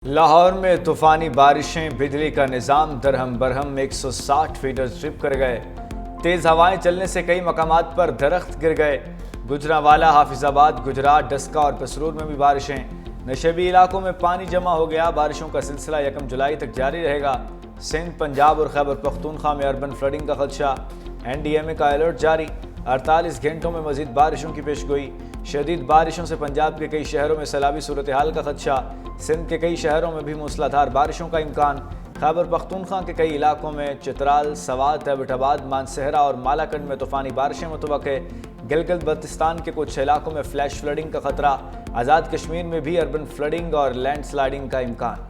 लाहौर में तूफानी बारिशें, बिजली का निज़ाम दरहम बरहम 160 फीट स्ट्रिप कर गए। तेज़ हवाएं चलने से कई मकामात पर दरख्त गिर गए। गुजरांवाला, हाफिजाबाद, गुजरात, डस्का और पसरूर में भी बारिशें। नशेबी इलाकों में पानी जमा हो गया। बारिशों का सिलसिला 1 जुलाई तक जारी रहेगा। सिंध, पंजाब और खैबर पख्तूनख्वा में अर्बन फ्लडिंग का खदशा। NDMA का अलर्ट जारी। 48 घंटों में मजीद बारिशों की पेशगोई। शदीद बारिशों से पंजाब के कई शहरों में सैलाबी सूरत हाल का खदशा। सिंध के कई शहरों में भी मूसलाधार बारिशों का इम्कान। खैबर पख्तूनख्वा के कई इलाकों में चित्राल, सवात, एबटाबाद, मानसहरा और मालाकंड में तूफानी बारिशें मुतवक्के। गिलगित बल्तिस्तान के कुछ इलाकों में फ्लैश फ्लडिंग का खतरा। आज़ाद कश्मीर में भी अर्बन फ्लडिंग और लैंडस्लाइडिंग का इम्कान।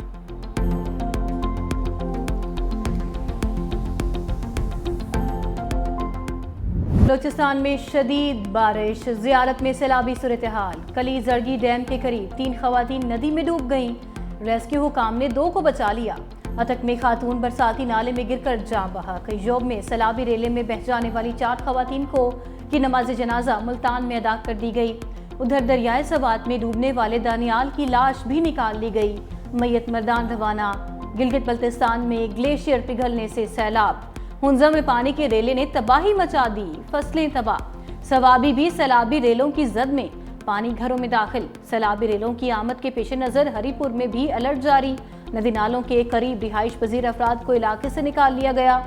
बलूचिस्तान में शदीद बारिश, ज़ियारत में सैलाबी सूरत हाल। कली जरगी डैम के करीब 3 खवातीन नदी में डूब गईं। रेस्क्यू हुकाम ने 2 को बचा लिया। अटक में खातून बरसाती नाले में गिरकर जान बहा। कयोब में सैलाबी रेले में बह जाने वाली 4 खवातीन की नमाज जनाजा मुल्तान में अदा कर दी गई। उधर दरियाए सवात में डूबने वाले दानियाल की लाश भी निकाल ली गई। मैयत मर्दान रवाना। गिलगित बल्तिस्तान में ग्लेशियर पिघलने से सैलाब। हुंजा में पानी के रेले ने तबाही मचा दी, फसलें तबाह। सवाबी भी सैलाबी रेलों की जद में, पानी घरों में दाखिल। सैलाबी रेलों की आमद के पेश नज़र हरीपुर में भी अलर्ट जारी। नदी नालों के करीब रिहाइश पजीर अफराद को इलाके से निकाल लिया गया।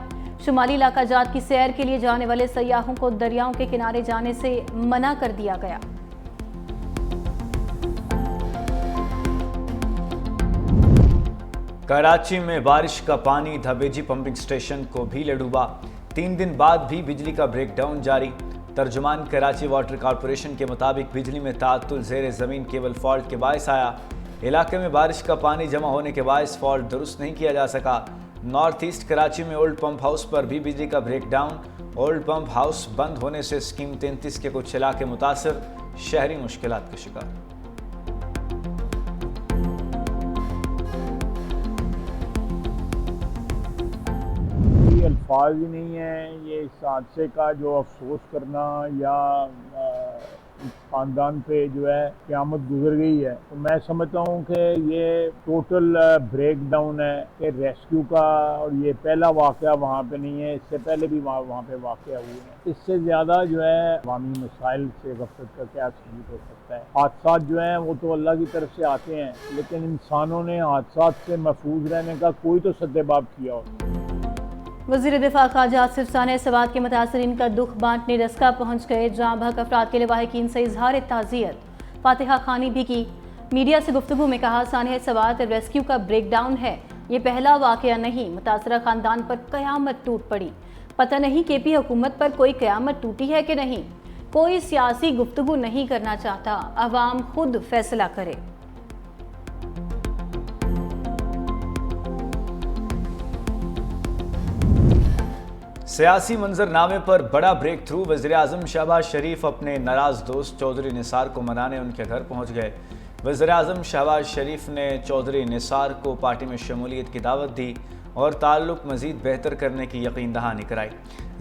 शुमाली इलाका जात की सैर के लिए जाने वाले सयाहों को दरियाओं के किनारे जाने से मना कर दिया गया। कराची में बारिश का पानी धबेजी पंपिंग स्टेशन को भी ले डूबा। 3 दिन बाद भी बिजली का ब्रेकडाउन जारी। तर्जुमान कराची वाटर कॉरपोरेशन के मुताबिक बिजली में ताअत्तुल ज़ेर ज़मीन केबल फॉल्ट के बायस आया। इलाके में बारिश का पानी जमा होने के बायस फॉल्ट दुरुस्त नहीं किया जा सका। नॉर्थ ईस्ट कराची में ओल्ड पंप हाउस पर भी बिजली का ब्रेकडाउन। ओल्ड पंप हाउस बंद होने से स्कीम 33 के कुछ इलाके मुतासर, शहरी मुश्किलात का शिकार। अल्फाज ही नहीं है ये इस हादसे का जो अफसोस करना या इस ख़ानदान पे जो है क़यामत गुजर गई है। तो मैं समझता हूँ कि ये टोटल ब्रेक डाउन है कि रेस्क्यू का। और ये पहला वाक़या वहाँ पे नहीं है, इससे पहले भी वहाँ पे वाक़या हुए हैं। इससे ज़्यादा जो है अवामी मसाइल से गफलत का क्या सबूत हो सकता है। हादसा जो हैं वो तो अल्लाह की तरफ से आते हैं, लेकिन इंसानों ने हादसा से महफूज रहने का कोई तो सद्देबाब किया हो। वज़ीर दिफा ख़ाजा आसिफ साने सवात के मुतासरीन का दुख बांटने डस्का पहुँच गए। जहाँ भक अफराद के लवाहिकीन से इजहार ताज़ियत फातिहा खानी भी की। मीडिया से गुफ्तगू में कहा, साने सवात रेस्क्यू का ब्रेकडाउन है, ये पहला वाक़या नहीं। मुतासरा ख़ानदान पर क़यामत टूट पड़ी। पता नहीं KP हुकूमत पर कोई क़यामत टूटी है कि नहीं। कोई सियासी गुफ्तगू नहीं करना चाहता, अवाम खुद फैसला करे। सियासी मंजरनामे पर बड़ा ब्रेक थ्रू। वज़ीर-ए-आज़म शहबाज शरीफ अपने नाराज़ दोस्त चौधरी निसार को मनाने उनके घर पहुंच गए। वज़ीर-ए-आज़म शहबाज शरीफ ने चौधरी निसार को पार्टी में शमूलियत की दावत दी और ताल्लुक मज़ीद बेहतर करने की यकीन दहानी कराई।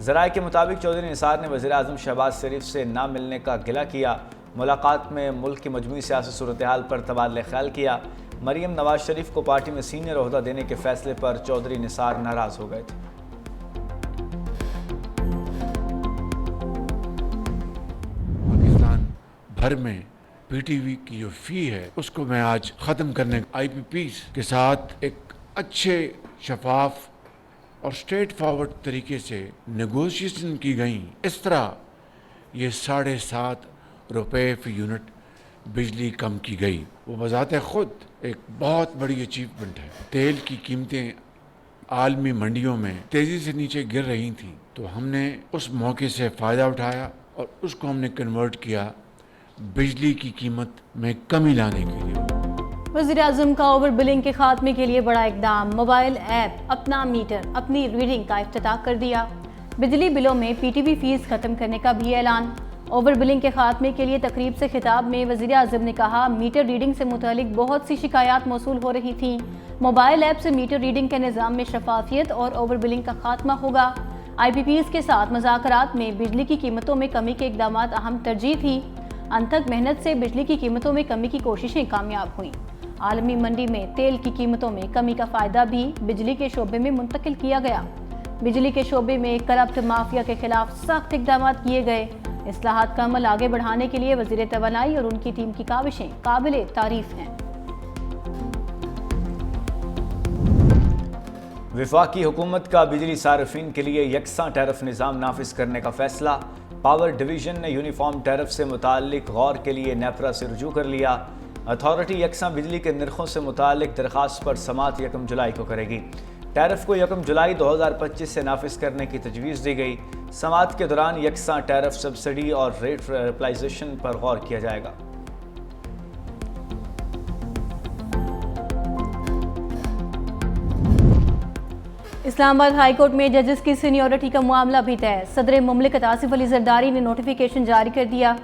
ज़राए के मुताबिक चौधरी निसार ने वज़ीर-ए-आज़म शहबाज शरीफ से ना मिलने का गिला किया। मुलाकात में मुल्क की मजमूई सियासी सूरत हाल पर तबादला ख्याल किया। मरीम नवाज शरीफ को पार्टी में सीनियर ओहदा देने के फैसले पर चौधरी निसार नाराज़ हो गए थे। भर में PTV की जो फ़ी है उसको मैं आज ख़त्म करने IPPs के साथ एक अच्छे, शफाफ और स्ट्रेट फॉरवर्ड तरीके से नेगोशिएशन की गई। इस तरह ये 7.5 रुपये फ़ी यूनिट बिजली कम की गई। वो बज़ाते ख़ुद एक बहुत बड़ी अचीवमेंट है। तेल की कीमतें आलमी मंडियों में तेज़ी से नीचे गिर रही थी, तो हमने उस मौके से फ़ायदा उठाया और उसको हमने कन्वर्ट किया बिजली की कीमत में कमी लाने के लिए। वज़ीर-ए-आज़म का ओवर बिलिंग के खात्मे के लिए बड़ा इकदाम। मोबाइल ऐप अपना मीटर अपनी रीडिंग का इफ्तिताह कर दिया। बिजली बिलों में PTV फीस खत्म करने का भी ऐलान। ओवर बिलिंग के खात्मे के लिए तकरीब से खिताब में वज़ीर-ए-आज़म ने कहा, मीटर रीडिंग से मुतालिक बहुत सी शिकायत मौसूल हो रही थी। मोबाइल ऐप से मीटर रीडिंग के निज़ाम में शफाफियत और ओवर बिलिंग का खात्मा होगा। IPPs के साथ मुज़ाकरात में बिजली की कीमतों में कमी के इक़दाम अहम तरजीह थी। अनथक मेहनत से बिजली की कीमतों में कमी की कोशिशें कामयाब हुईं। आलमी मंडी में तेल की कीमतों में कमी का फायदा भी बिजली के शोबे में मुंतकिल किया गया। बिजली के शोबे में करप्ट माफिया के खिलाफ सख्त इकदाम किए गए। इस्लाहात का अमल आगे बढ़ाने के लिए वजीर तवानाई और उनकी टीम की काविशें काबिले तारीफ हैं। वफाकी हुकूमत का बिजली सार्फिन के लिए यकसा टैरिफ निज़ाम नाफिज करने का फैसला। पावर डिवीजन ने यूनिफॉर्म टैरिफ से मुतालिक गौर के लिए नेपरा से रुजू कर लिया। अथॉरिटी यकसा बिजली के निर्खों से मुतालिक दरख्वास्त पर समात 1 जुलाई को करेगी। टैरिफ को 1 जुलाई 2025 से नाफिज करने की तजवीज़ दी गई। समात के दौरान यकसा टैरिफ सब्सिडी और रेट रिप्लाइजेशन पर गौर किया जाएगा। इस्लामाबाद हाई कोर्ट में जजेस की सीनियरिटी का मामला भी तय। सदर मुमलिकत आसिफ अली जरदारी ने नोटिफिकेशन जारी कर दिया।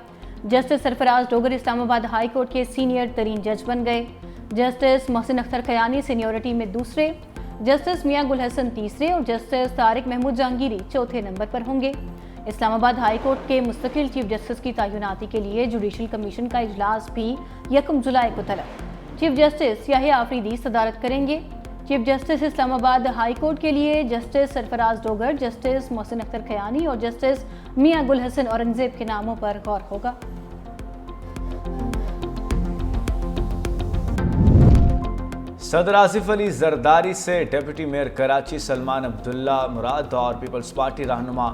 Justice Sarfaraz Dogar Islamabad high court के सीनियर तरीन जज बन गए। जस्टिस मोहसिन अख्तर खयानी सीनियरिटी में दूसरे, जस्टिस मियां गुल हसन तीसरे और जस्टिस तारिक महमूद जहांगीरी चौथे नंबर पर होंगे। इस्लामाबाद हाई कोर्ट के मुस्तकिल चीफ जस्टिस की तैनाती के लिए जुडिशल कमीशन का इजलास भी 1 जुलाई को तलब। चीफ जस्टिस याहिया आफरीदी सदारत करेंगे। Chief justice Islamabad high court के लिए जस्टिस सरफराज डोगर, जस्टिस मोहसिन अख्तर खयानी और जस्टिस मियां गुल हसन औरंगजेब के नामों पर गौर होगा। सदर आसिफ अली जरदारी से डिप्टी मेयर कराची सलमान अब्दुल्ला मुराद और पीपल्स पार्टी रहनुमा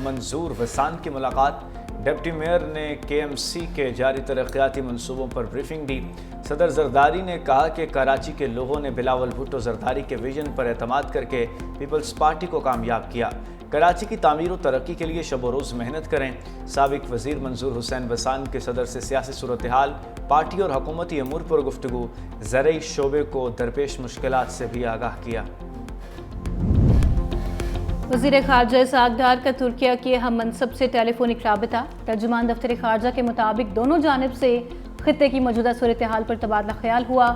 मंजूर वसान की मुलाकात। डिप्टी मेयर ने KMC के जारी तरक्याती मनसूबों पर ब्रीफिंग दी। सदर जरदारी ने कहा कि कराची के लोगों ने बिलावल भुट्टो जरदारी के विजन पर एतमाद करके पीपल्स पार्टी को कामयाब किया। कराची की तामीर और तरक्की के लिए शब रोज़ मेहनत करें। साबिक वज़ीर मंजूर हुसैन वसान के सदर से सियासी सूरत हाल, पार्टी और हुकूमती अमूर पर गुफ्तगू, ज़रई शोबे को दरपेश मुश्किलात से भी आगाह किया। वज़ीर ख़ारजा सागदार का तुर्किया के हम मनसब से टेलीफोनिक राबता। तर्जुमान दफ्तर ख़ारजा के मुताबिक दोनों जानिब से खित्ते की मौजूदा सूरत हाल पर तबादला ख्याल हुआ।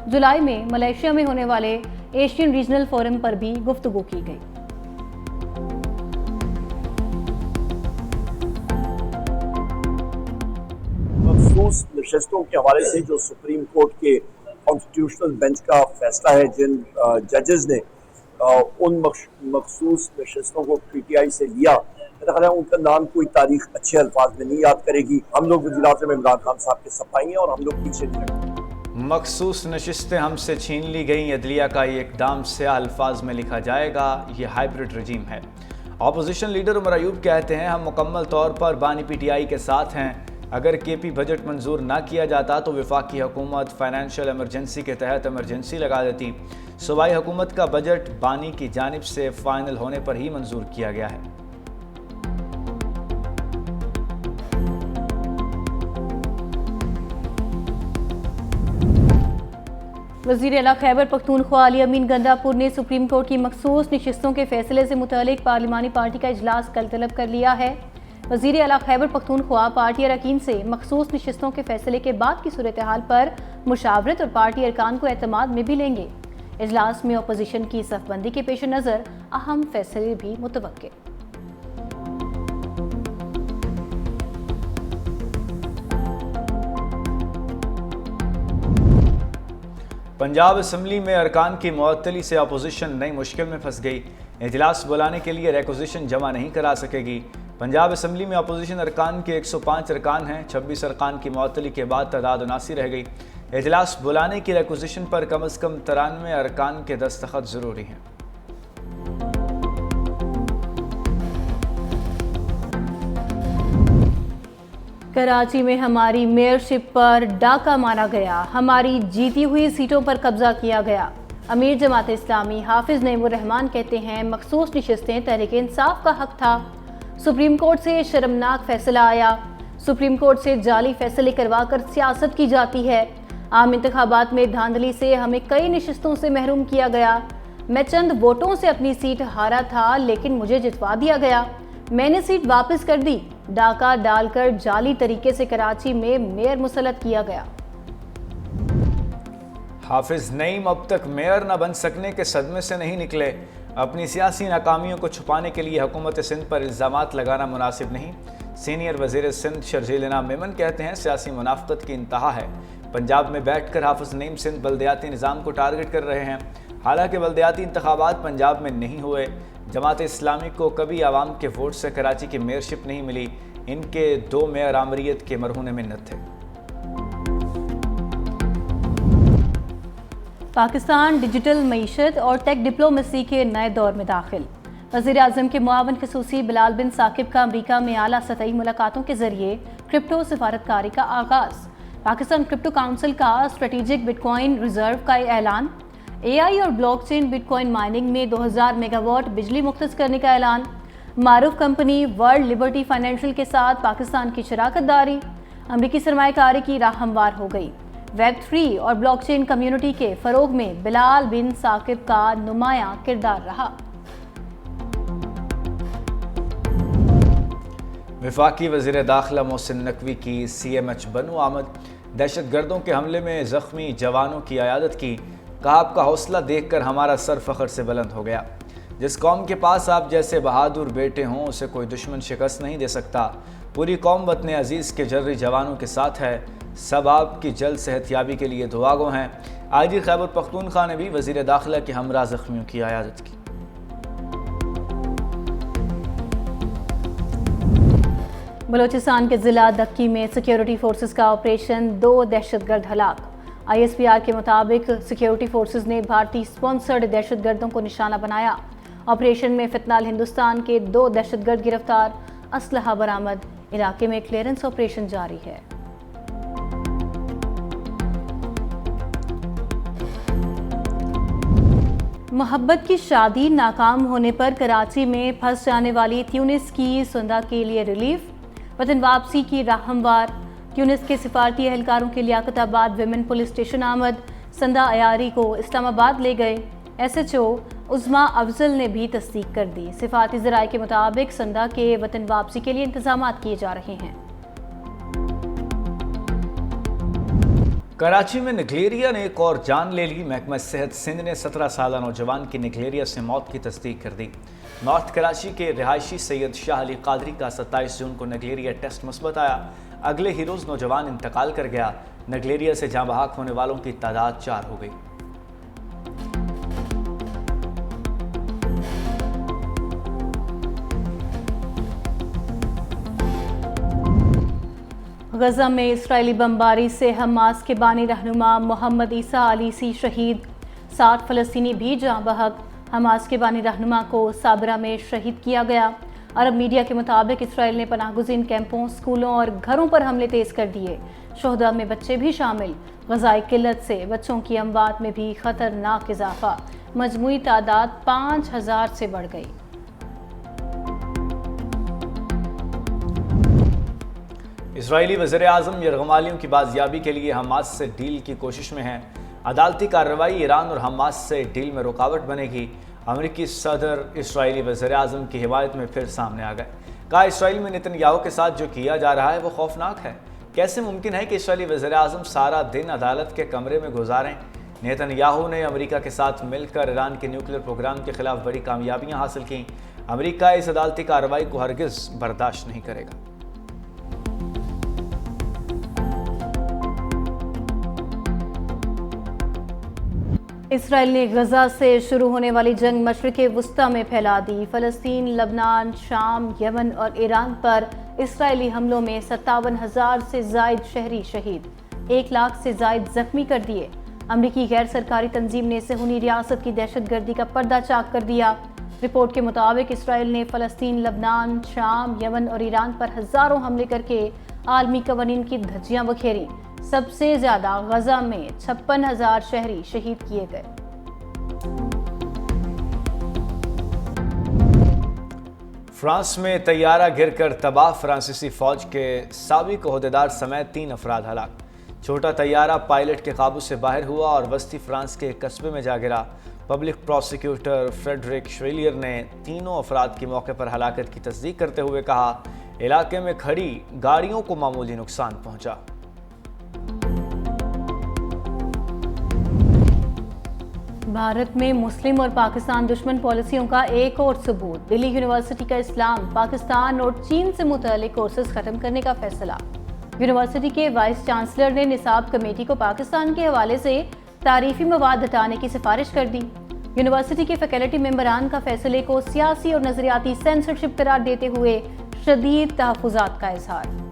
जुलाई में मलेशिया में होने वाले एशियन रीजनल फोरम पर भी गुफ्तगू की गई। मखसूस नशस्तों के हवाले से जो सुप्रीम कोर्ट के कॉन्स्टिट्यूशनल बेंच का फैसला है, जिन जजेस ने उन मखसूस नशस्तों को PTI से लिया, मेरा ख्याल है उनका नाम कोई तारीख अच्छे अल्फाज में नहीं याद करेगी। हम लोग वज़ीर-ए-आज़म इमरान खान साहब के सफाई हैं और हम लोग पीछे नहीं हटेंगे। मखसूस नशिस्तें हमसे छीन ली गई, अदलिया का ये इकदाम स्याह अल्फाज में लिखा जाएगा। ये हाइब्रिड रजीम है। अपोजिशन लीडर उमर अयूब कहते हैं, हम मुकम्मल तौर पर बानी PTI के साथ हैं। अगर KP बजट मंजूर ना किया जाता तो वफाकी हुकूमत फाइनेंशियल एमरजेंसी के तहत एमरजेंसी लगा देती। सूबाई हुकूमत का बजट बानी की जानिब से फाइनल होने पर ही मंजूर किया गया है। वज़ीर आला खैबर पख्तूनख्वा अली अमीन गंडापुर ने सुप्रीम कोर्ट की मखसूस नशिस्तों के फैसले से मुतालिक पार्लिमानी पार्टी का इजलास कल तलब कर लिया है। वज़ीर आला खैबर पख्तूनख्वा पार्टी अरकान से मखसूस नशिस्तों के फैसले के बाद की सूरत हाल पर मुशावरत और पार्टी अरकान को एतमाद में भी लेंगे। इजलास में अपोजिशन की सफबंदी के पेश नज़र अहम फैसले भी मुतवक्के। पंजाब असम्बली में अरकान की मुअत्तली से अपोजिशन नई मुश्किल में फंस गई। इजलास बुलाने के लिए रिक्विजिशन जमा नहीं करा सकेगी। पंजाब असम्बली में अपोजिशन अरकान के 105 अरकान हैं। 26 अरकान की मुअत्तली के बाद तादाद 79 रह गई। इजलास बुलाने की रिक्विजिशन पर कम अज़ कम 93 अरकान के दस्तखत ज़रूरी हैं। कराची में हमारी मेयरशिप पर डाका मारा गया। हमारी जीती हुई सीटों पर कब्जा किया गया। अमीर जमात इस्लामी हाफिज नईमुर रहमान कहते हैं, मखसूस नशिस्तें तहरीक इंसाफ का हक था। सुप्रीम कोर्ट से शर्मनाक फैसला आया। सुप्रीम कोर्ट से जाली फैसले करवाकर सियासत की जाती है। आम इंतखाबात में धांधली से हमें कई नशिस्तों से महरूम किया गया। मैं चंद वोटों से अपनी सीट हारा था, लेकिन मुझे जितवा दिया गया। मैंने सीट वापस कर दी। डाका डालकर जाली तरीके से कराची में मेयर मुसल्लत किया गया। हाफिज नईम अब तक मेयर न बन सकने के सदमे से नहीं निकले। अपनी सियासी नाकामियों को छुपाने के लिए हुकूमत सिंध पर इल्ज़ामात लगाना मुनासिब नहीं। सीनियर वज़ीर सिंध शर्जील इनाम मेमन कहते हैं, सियासी मुनाफ़क़त की इंतहा है। पंजाब में बैठकर हाफिज नईम सिंध बल्दियाती निज़ाम को टारगेट कर रहे हैं। हालांकि बल्दियाती इंतखाबात पंजाब में नहीं हुए। जमात इस्लामी को कभी आवाम के वोट से कराची की मेयरशिप नहीं मिली। इनके 2 मेयर आमरीत के मरहून मिन्नत थे। पाकिस्तान डिजिटल मईशत और टेक डिप्लोमेसी के नए दौर में दाखिल। वज़ीर-ए-आज़म के मुआवन खसूसी बिलाल बिन साकिब का अमरीका में आला सतही मुलाकातों के जरिए क्रिप्टो सिफारतकारी का आगाज़। पाकिस्तान क्रिप्टो काउंसिल का स्ट्रेटेजिक बिटकॉइन रिजर्व का ऐलान। AI और ब्लॉकचेन बिटकॉइन माइनिंग में 2000 मेगावाट बिजली मुख्तस करने का ऐलान। मारूफ कंपनी वर्ल्ड लिबर्टी फाइनेंशियल के साथ पाकिस्तान की शराकत दारी। अमरीकी सरमायाकारी की राह हमवार हो गई। वेब 3 और ब्लॉकचेन कम्युनिटी के फ़रोग में बिलाल बिन साकिब का नुमायां किरदार रहा। वफाकी वज़ीर दाखिला मोहसिन नकवी की CMH बनु आमद। दहशत गर्दों के हमले में ज़ख्मी जवानों की अयादत की। कहा, आपका हौसला देखकर हमारा सर फ़ख्र से बुलंद हो गया। जिस कौम के पास आप जैसे बहादुर बेटे हों उसे कोई दुश्मन शिकस्त नहीं दे सकता। पूरी कौम वतन अजीज़ के जर्री जवानों के साथ है। सब आपकी जल्द सेहतयाबी के लिए दुआगो हैं। IG खैबर पख्तूनख्वा ने भी वज़ीर दाखिला के हमरा ज़ख्मियों की अयादत की। बलोचिस्तान के ज़िला दक्की में सिक्योरिटी फोर्सेस का ऑपरेशन, 2 दहशतगर्द हलाक। ISPR के मुताबिक सिक्योरिटी फोर्सेस ने भारतीय स्पॉन्सर्ड दहशतगर्दों को निशाना बनाया। ऑपरेशन में फितनाल हिंदुस्तान के 2 दहशतगर्द गिरफ्तार, असलहा बरामद। इलाके में क्लियरेंस ऑपरेशन जारी है। मोहब्बत की शादी नाकाम होने पर कराची में फंस जाने वाली ट्यूनिस की सुंदा के लिए रिलीफ। वतन वापसी की राह हमवार। ट्यूनिस के सिफारती एहलकारों के लियाकताबाद विमेन पुलिस स्टेशन आमद। संदा अयारी को इस्लामाबाद ले गए। SHO उज़्मा अफजल ने भी तस्दीक कर दी। सिफारती ज़राए के मुताबिक संदा के वतन वापसी के लिए इंतजाम किए जा रहे हैं। कराची में निकलेरिया ने एक और जान ले ली। महकमा सेहत सिंध ने 17 साला नौजवान की निकलेरिया से मौत की तस्दीक कर दी। नॉर्थ कराची के रिहायशी सैयद शाह अली कादरी का 27 जून को निकलेरिया टेस्ट मुस्बत आया। अगले ही रोज़ नौजवान इंतकाल कर गया। निकलेरिया से जाँ बहक होने वालों की तादाद 4 हो गई। गजा में इसराइली बमबारी से हमास के बानी रहनुमा मोहम्मद ईसा अलीसी शहीद। 60 फ़लस्तीनी भी जाँ बहक। हमास के बानी रहनुमा को साबरा में शहीद किया गया। अरब मीडिया के मुताबिक इसराइल ने पनाहगुज़ीन कैंपों, स्कूलों और घरों पर हमले तेज़ कर दिए। शोहदा में बच्चे भी शामिल। ग़ज़ाई किल्लत से बच्चों की अमवात में भी ख़तरनाक इजाफा। मजमूई तादाद 5000 से बढ़ गई। इसराइली वज़ीर-ए-आज़म यरगमालियों की बाजियाबी के लिए हमास से डील की कोशिश में है। अदालती कार्रवाई ईरान और हमास से डील में रुकावट बनेगी। अमेरिकी सदर इसराइली वज़ीर-ए-आज़म की हिमायत में फिर सामने आ गए। कहा, इसराइल में नेतन्याहू के साथ जो किया जा रहा है वो खौफनाक है। कैसे मुमकिन है कि इसराइली वज़ीर-ए-आज़म सारा दिन अदालत के कमरे में गुजारें। नेतन्याहू ने अमेरिका के साथ मिलकर ईरान के न्यूक्लियर प्रोग्राम के खिलाफ बड़ी कामयाबियाँ हासिल की। अमेरिका इस अदालती कार्रवाई को हरगिज़ बर्दाश्त नहीं करेगा। इसराइल ने गजा से शुरू होने वाली जंग मशरिक़ वुस्ता में फैला दी। फ़लस्तीन, लबनान, शाम, यमन और ईरान पर इसराइली हमलों में 57,000 से ज़ायद शहरी शहीद, 1 लाख से ज़ायद जख्मी कर दिए। अमरीकी गैर सरकारी तंजीम ने सहूनी रियासत की दहशतगर्दी का पर्दा चाक कर दिया। रिपोर्ट के मुताबिक इसराइल ने फ़लस्तीन, लबनान, शाम, यमन और ईरान पर हज़ारों हमले करके आलमी कवानीन की धज्जियाँ बखेरी। सबसे ज़्यादा गजा में 56,000 शहरी शहीद किए गए। फ्रांस में तैयारा गिरकर तबाह, फ्रांसीसी फौज के साबिक ओहदेदार समेत 3 अफराद हलाक। छोटा तैयारा पायलट के काबू से बाहर हुआ और वस्ती फ्रांस के कस्बे में जा गिरा। पब्लिक प्रोसिक्यूटर फ्रेडरिक श्वेलियर ने तीनों अफराद की मौके पर हलाकत की तस्दीक करते हुए कहा, इलाके में खड़ी गाड़ियों को मामूली नुकसान पहुंचा। भारत में मुस्लिम और पाकिस्तान दुश्मन पॉलिसियों का एक और सबूत। दिल्ली यूनिवर्सिटी का इस्लाम, पाकिस्तान और चीन से मुतल्लिक कोर्सेज खत्म करने का फैसला। यूनिवर्सिटी के वाइस चांसलर ने निसाब कमेटी को पाकिस्तान के हवाले से तारीफी मवाद हटाने की सिफारिश कर दी। यूनिवर्सिटी के फैकल्टी मेंबरान का फैसले को सियासी और नजरियाती सेंसरशिप करार देते हुए शदीद तहफ़्फ़ुज़ात का इज़हार।